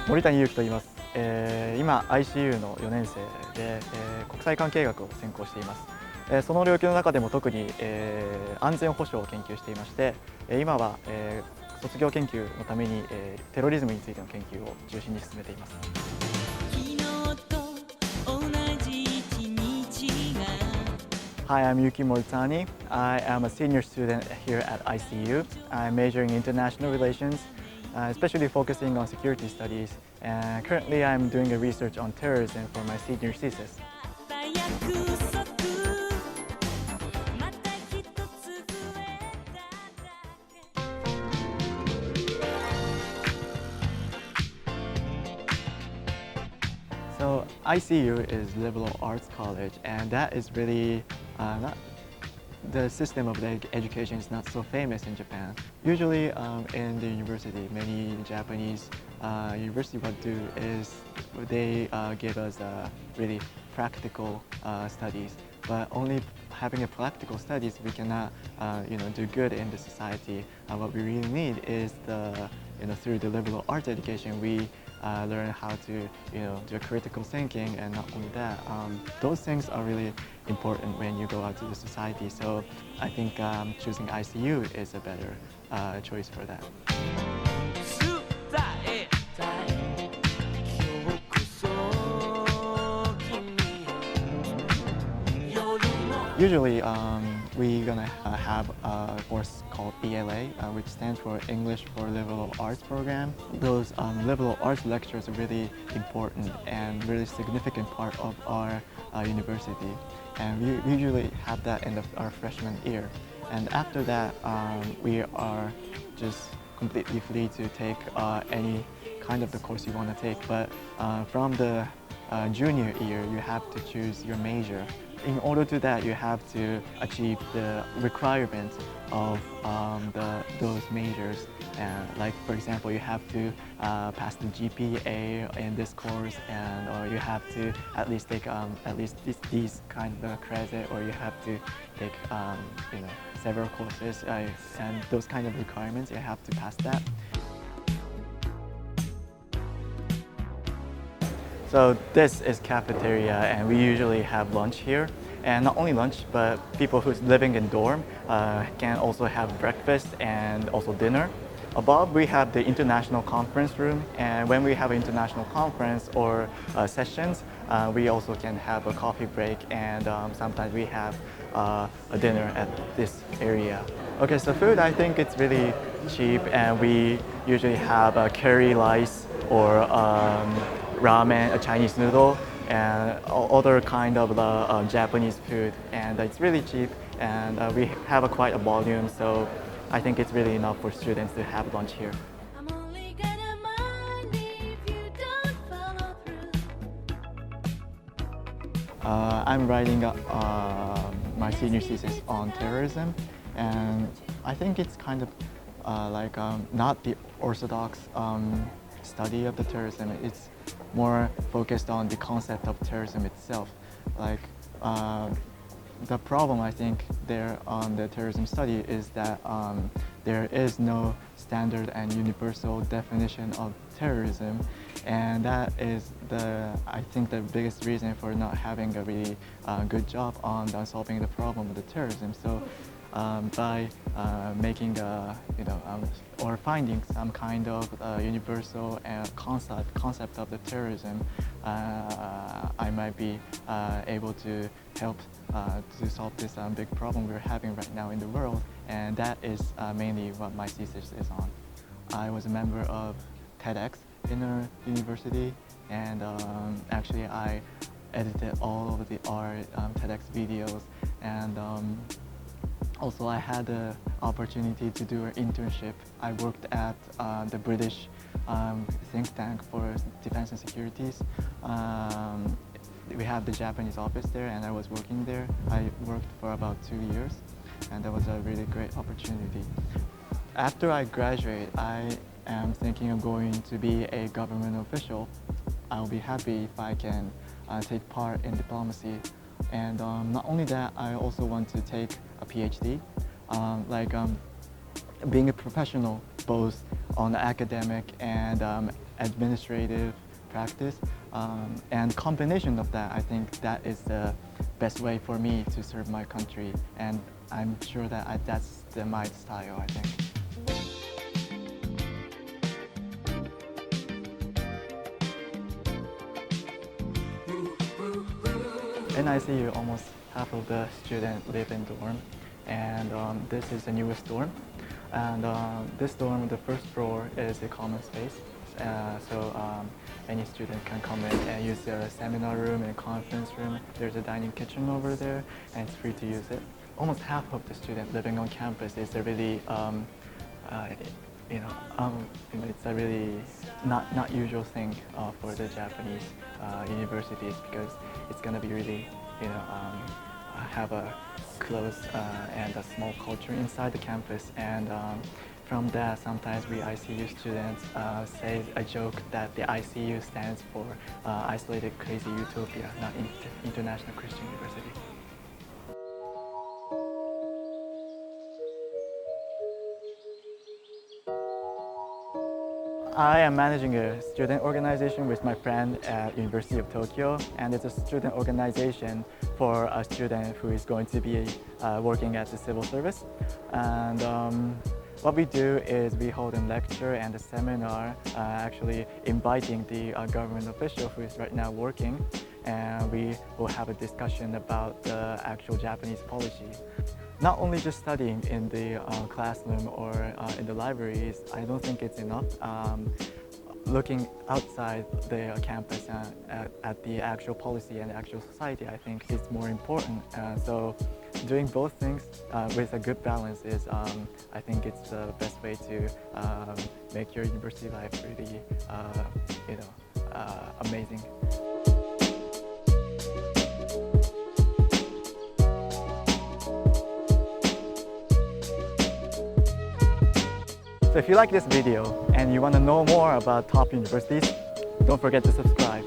森谷祐樹と言います。今 ICU の4年生で、国際関係学を専攻しています。その領域の中でも特に、安全保障を研究していまして、今は、卒業研究のために、テロリズムについての研究を中心に進めています。Hi, I'm Yuki Moritani. I am a senior student here at ICU. I'm majoring in international relations, especially focusing on security studies. And currently, I'm doing a research on terrorism for my senior thesis. So ICU is Liberal Arts College, and that is really not the system of the education is not so famous in Japan. Usually in the university, many Japanese university what do is they give us really practical studies, but only having a practical studies we cannot do good in the society. What we really need is the through the liberal arts education we learn how to do critical thinking, and not only that, those things are really important when you go out to the society. So I think choosing ICU is a better choice for that. Usually we're gonna have a course called ELA, which stands for English for Liberal Arts Program. Those liberal arts lectures are really important and really significant part of our university. And we usually have that in our freshman year. And after that, we are just completely free to take any kind of the course you want to take. But from the junior year, you have to choose your major. In order to that, you have to achieve the requirements of those majors. Like for example, you have to pass the GPA in this course, and or you have to at least take at least these kind of credit, or you have to take several courses, and those kind of requirements you have to pass that. So this is cafeteria, and we usually have lunch here. And not only lunch, but people who's living in dorm can also have breakfast and also dinner. Above, we have the international conference room, and when we have an international conference or sessions, we also can have a coffee break, and sometimes we have a dinner at this area. Okay, so food, I think it's really cheap, and we usually have a curry rice or ramen, a Chinese noodle, and other kind of Japanese food, and it's really cheap, and we have quite a volume, so I think it's really enough for students to have lunch here. I'm writing my senior thesis on terrorism, and I think it's kind of not the orthodox study of the terrorism. It's more focused on the concept of terrorism itself. Like the problem I think there on the terrorism study is that there is no standard and universal definition of terrorism, and that is I think the biggest reason for not having a really good job on solving the problem of the terrorism. So by making or finding some kind of universal concept of the terrorism, I might be able to help to solve this big problem we're having right now in the world, and that is mainly what my thesis is on. I was a member of TEDx in our university, and actually I edited all of our TEDx videos, and also I had the opportunity to do an internship. I worked at the British think tank for defense and securities. We have the Japanese office there, and I was working there. I worked for about 2 years, and that was a really great opportunity. After I graduate, I am thinking of going to be a government official. I'll be happy if I can take part in diplomacy. And not only that, I also want to take a PhD. Being a professional both on the academic and administrative practice, and combination of that, I think that is the best way for me to serve my country, and I'm sure that that's my style, I think. In ICU, almost half of the students live in dorm, and this is the newest dorm. And this dorm, the first floor is a common space, so any student can come in and use the seminar room and conference room. There's a dining kitchen over there, and it's free to use it. Almost half of the students living on campus is a really, it's a really not usual thing for the Japanese universities, because it's gonna be really, have a close and a small culture inside the campus, and from that, sometimes we ICU students say a joke that the ICU stands for Isolated Crazy Utopia, not International Christian University. I am managing a student organization with my friend at University of Tokyo, and it's a student organization for a student who is going to be working at the civil service. And what we do is we hold a lecture and a seminar, actually inviting the government official who is right now working, and we will have a discussion about the actual Japanese policy. Not only just studying in the classroom or in the libraries, I don't think it's enough. Looking outside the campus at the actual policy and the actual society, I think is more important. So doing both things with a good balance is, I think it's the best way to make your university life really, amazing. So if you like this video and you want to know more about top universities, don't forget to subscribe.